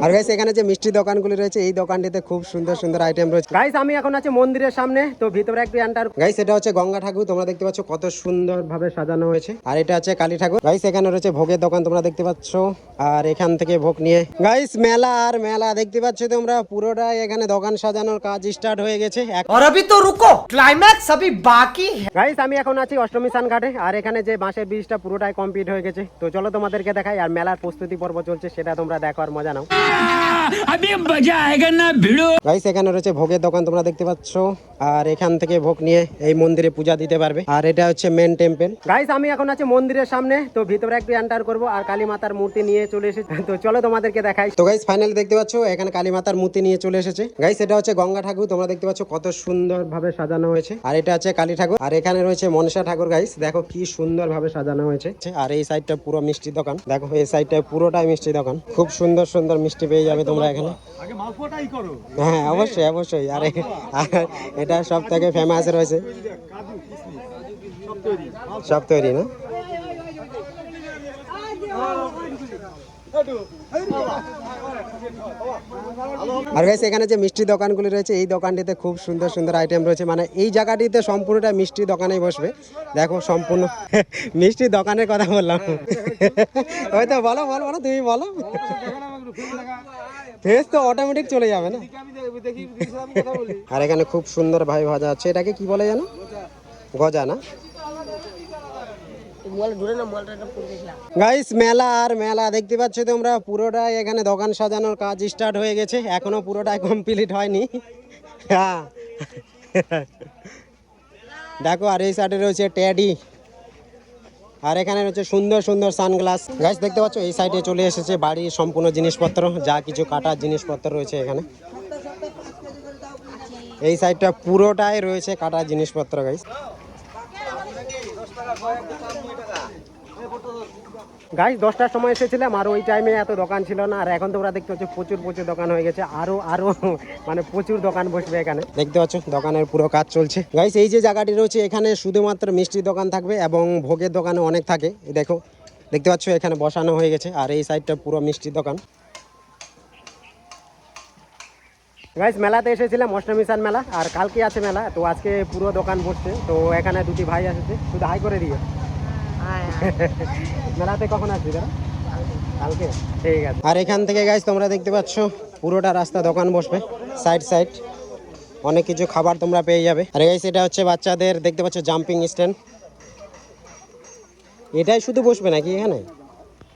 আর guys এখানে যে মিষ্টি দোকানগুলি রয়েছে এই দোকানটিতে খুব সুন্দর সুন্দর আইটেম রয়েছে। গাইস আমি এখন আছি মন্দিরের সামনে, তো ভিতরে একটু এন্টার। গাইস এটা হচ্ছে গঙ্গা ঠাকুর, তোমরা দেখতে পাচ্ছ কত সুন্দর ভাবে সাজানো হয়েছে। আর এটা হচ্ছে কালী ঠাকুর। গাইস এখানে রয়েছে ভোগের দোকান, তোমরা দেখতে পাচ্ছ। আর এখান থেকে ভোগ নিয়ে গাইস মেলা, আর মেলা দেখতে পাচ্ছ তোমরা পুরোটাই এখানে দোকান সাজানোর কাজ স্টার্ট হয়ে গেছে। और अभी तो रुको, क्लाइमैक्स अभी बाकी है। গাইস আমি এখন আছি অষ্টমী স্নান ঘাটে, আর এখানে যে বাঁশের ব্রিজটা পুরোটাই কমপ্লিট হয়ে গেছে। তো চলো তোমাদেরকে দেখাই, আর মেলার প্রস্তুতি পর্ব চলছে, সেটা তোমরা দেখো আর মজা নাও। अभी मजा आएगा ना भिड़ो। গাইস এখানে রয়েছে ভোগের দোকান, তোমরা দেখতে পাচ্ছ। আর এখান থেকে ভোগ নিয়ে এই মন্দিরে পূজা দিতে পারবে। আর এটা হচ্ছে মেন টেম্পল। গাইস আমি এখন আছি মন্দিরের সামনে, তো ভিতরে একটু এন্টার করব। আর কালী মাতার মূর্তি নিয়ে চলে এসেছে, তো চলো তোমাদেরকে দেখাই। তো গাইস ফাইনালি দেখতে পাচ্ছ এখানে কালী মাতার মূর্তি নিয়ে চলে এসেছে। গাইস এটা হচ্ছে গঙ্গা ঠাকুর, তোমরা দেখতে পাচ্ছ কত সুন্দর ভাবে সাজানো হয়েছে। আর এটা হচ্ছে কালী ঠাকুর, আর এখানে রয়েছে মনসা ঠাকুর। গাইস দেখো কি সুন্দর ভাবে সাজানো হয়েছে। আর এই সাইডটা পুরো মিষ্টি দোকান, দেখো এই সাইডটা পুরোটাই মিষ্টি দোকান। খুব সুন্দর সুন্দর মিষ্টি পেয়ে যাবে তোমরা এখানে। হ্যাঁ অবশ্যই অবশ্যই। আর এটা সব থেকে ফেমাস রয়েছে, সব তৈরি না। আর গাইস এখানে যে মিষ্টি দোকানগুলি রয়েছে এই দোকানটিতে খুব সুন্দর সুন্দর আইটেম রয়েছে। মানে এই জায়গাটিতে সম্পূর্ণটা মিষ্টি দোকানেই বসবে। দেখো সম্পূর্ণ মিষ্টি দোকানের কথা বললাম। হয়তো বলো বলো বলো, তুমি বলো। ফেস তো অটোমেটিক চলে যাবে না। আর এখানে খুব সুন্দর ভাই ভাজা আছে, এটাকে কি বলে জানো? গজা না? গাইস মেলা, আর মেলা দেখতে পাচ্ছ তোমরা পুরোটাই এখানে দোকান সাজানোর কাজ স্টার্ট হয়ে গেছে, এখনো পুরোটাই কমপ্লিট হয়নি। হ্যাঁ দেখো, আর এই সাইডে রয়েছে টেডি, আর এখানে রয়েছে সুন্দর সুন্দর সানগ্লাস। গাইস দেখতে পাচ্ছ এই সাইডে চলে এসেছে বাড়ির সম্পূর্ণ জিনিসপত্র, যা কিছু কাটার জিনিসপত্র রয়েছে এখানে। এই সাইডটা পুরোটাই রয়েছে কাটার জিনিসপত্র। গাইস গাইস 10টার সময় এসেছিলাম, আর ওই টাইমে এত দোকান ছিল না। আর এখন তোমরা দেখতে পাচ্ছ প্রচুর প্রচুর দোকান হয়ে গেছে, আরো আরো মানে প্রচুর দোকান বসবে এখানে। দেখতে পাচ্ছ দোকানের পুরো কাজ চলছে। গাইস এই যে জায়গাটি রয়েছে এখানে শুধুমাত্র মিষ্টির দোকান থাকবে, এবং ভোগের দোকানে অনেক থাকে। দেখো দেখতে পাচ্ছ এখানে বসানো হয়ে গেছে, আর এই সাইডটা পুরো মিষ্টির দোকান। গাইস মেলাতে এসেছিলাম অষ্টমী স্নান মেলা, আর কালকে আছে মেলা, তো আজকে পুরো দোকান বসছে। তো এখানে দুটি ভাই এসেছে, শুধু হাই করে দিয়ে। মেলাতে কখন আসবি তারা? কালকে, ঠিক আছে। আর এখান থেকে গাইস তোমরা দেখতে পাচ্ছ পুরোটা রাস্তা দোকান বসবে, সাইড সাইড অনেক কিছু খাবার তোমরা পেয়ে যাবে। আর গাইস এটা হচ্ছে বাচ্চাদের দেখতে পাচ্ছ জাম্পিং স্ট্যান্ড, এটাই শুধু বসবে নাকি এখানে?